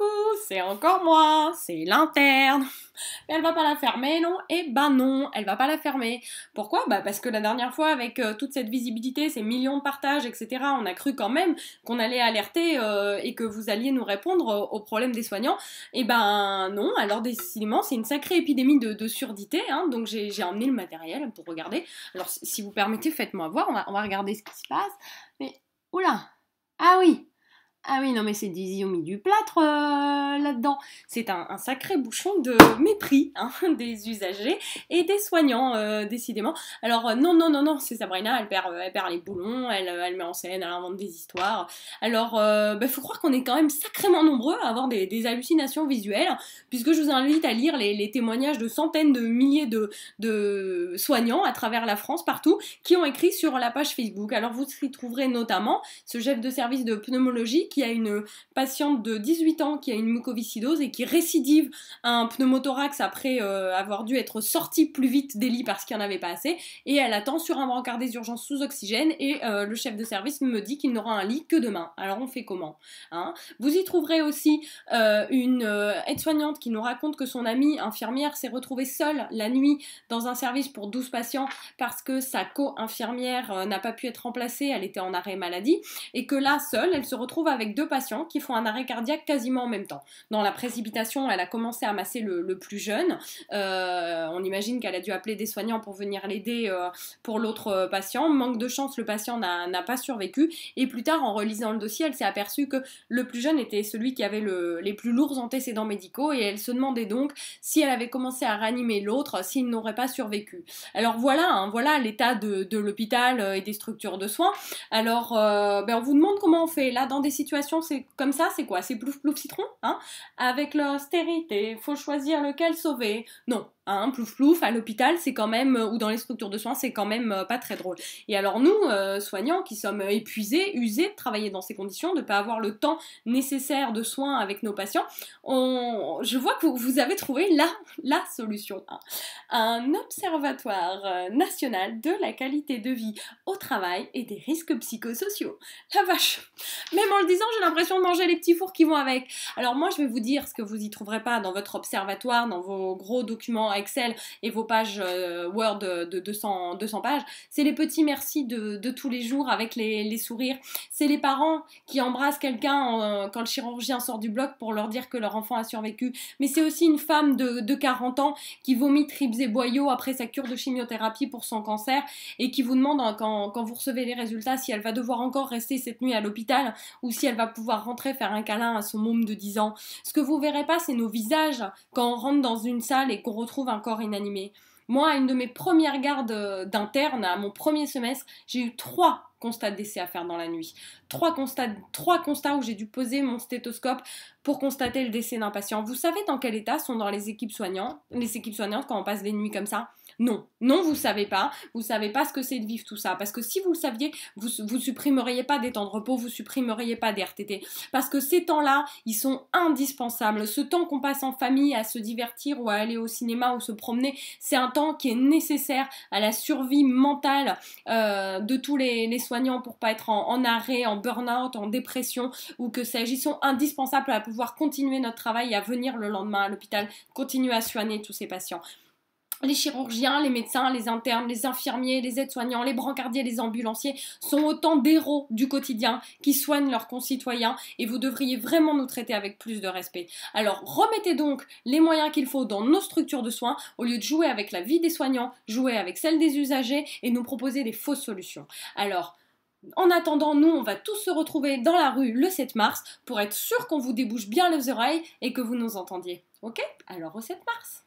Coucou, c'est encore moi, c'est l'interne. Elle va pas la fermer, non? Eh ben non, elle va pas la fermer. Pourquoi? Bah parce que la dernière fois, avec toute cette visibilité, ces millions de partages, etc., on a cru quand même qu'on allait alerter et que vous alliez nous répondre aux problèmes des soignants. Eh ben non, alors décidément, c'est une sacrée épidémie de surdité, hein, donc j'ai emmené le matériel pour regarder. Alors si vous permettez, faites-moi voir, on va regarder ce qui se passe. Mais, oula, ah oui! Ah oui, non mais c'est ils ont mis du plâtre là-dedans. C'est un sacré bouchon de mépris hein, des usagers et des soignants, décidément. Alors non, non, non, non, c'est Sabrina, elle perd les boulons, elle met en scène, elle invente des histoires. Alors, faut croire qu'on est quand même sacrément nombreux à avoir des hallucinations visuelles, puisque je vous invite à lire les témoignages de centaines de milliers de soignants à travers la France, partout, qui ont écrit sur la page Facebook. Alors vous y trouverez notamment ce chef de service de pneumologie qui a une patiente de 18 ans qui a une mucoviscidose et qui récidive un pneumothorax après avoir dû être sortie plus vite des lits parce qu'il n'y en avait pas assez, et elle attend sur un brancard des urgences sous oxygène, et le chef de service me dit qu'il n'aura un lit que demain. Alors on fait comment, hein? Vous y trouverez aussi une aide-soignante qui nous raconte que son amie infirmière s'est retrouvée seule la nuit dans un service pour 12 patients parce que sa co-infirmière n'a pas pu être remplacée, elle était en arrêt maladie, et que là, seule, elle se retrouve avec deux patients qui font un arrêt cardiaque quasiment en même temps. Dans la précipitation, elle a commencé à masser le plus jeune. On imagine qu'elle a dû appeler des soignants pour venir l'aider pour l'autre patient. Manque de chance, le patient n'a pas survécu. Et plus tard, en relisant le dossier, elle s'est aperçue que le plus jeune était celui qui avait les plus lourds antécédents médicaux, et elle se demandait donc si elle avait commencé à réanimer l'autre, s'il n'aurait pas survécu. Alors voilà, hein, voilà l'état de l'hôpital et des structures de soins. Alors, on vous demande comment on fait. Là, dans des situations c'est comme ça, c'est quoi? C'est plouf plouf citron, hein? Avec l'austérité, faut choisir lequel sauver. Non, hein, plouf plouf, à l'hôpital, c'est quand même, ou dans les structures de soins, c'est quand même pas très drôle. Et alors nous, soignants, qui sommes épuisés, usés de travailler dans ces conditions, de pas avoir le temps nécessaire de soins avec nos patients, je vois que vous avez trouvé la solution, hein. Un observatoire national de la qualité de vie au travail et des risques psychosociaux. La vache! Même en le disant, j'ai l'impression de manger les petits fours qui vont avec. Alors moi, je vais vous dire ce que vous y trouverez pas dans votre observatoire, dans vos gros documents Excel et vos pages Word de 200 pages. C'est les petits merci de tous les jours avec les sourires. C'est les parents qui embrassent quelqu'un quand le chirurgien sort du bloc pour leur dire que leur enfant a survécu. Mais c'est aussi une femme de 40 ans qui vomit tripes et boyaux après sa cure de chimiothérapie pour son cancer et qui vous demande quand vous recevez les résultats si elle va devoir encore rester cette nuit à l'hôpital ou si elle va pouvoir rentrer faire un câlin à son môme de 10 ans. Ce que vous verrez pas, c'est nos visages quand on rentre dans une salle et qu'on retrouve un corps inanimé. Moi, à une de mes premières gardes d'interne, à mon premier semestre, j'ai eu 3 constats de décès à faire dans la nuit. 3 constats où j'ai dû poser mon stéthoscope pour constater le décès d'un patient. Vous savez dans quel état sont dans les équipes soignantes quand on passe des nuits comme ça? Non, non, vous savez pas ce que c'est de vivre tout ça, parce que si vous le saviez, vous supprimeriez pas des temps de repos, vous supprimeriez pas des RTT, parce que ces temps-là, ils sont indispensables. Ce temps qu'on passe en famille à se divertir ou à aller au cinéma ou se promener, c'est un temps qui est nécessaire à la survie mentale de tous les soignants pour pas être en arrêt, en burn-out, en dépression ou que sais-je. Ils sont indispensables à pouvoir continuer notre travail et à venir le lendemain à l'hôpital, continuer à soigner tous ces patients. Les chirurgiens, les médecins, les internes, les infirmiers, les aides-soignants, les brancardiers, les ambulanciers sont autant d'héros du quotidien qui soignent leurs concitoyens, et vous devriez vraiment nous traiter avec plus de respect. Alors remettez donc les moyens qu'il faut dans nos structures de soins au lieu de jouer avec la vie des soignants, jouer avec celle des usagers et nous proposer des fausses solutions. Alors, en attendant, nous, on va tous se retrouver dans la rue le 7 mars pour être sûr qu'on vous débouche bien les oreilles et que vous nous entendiez. Ok? Alors au 7 mars!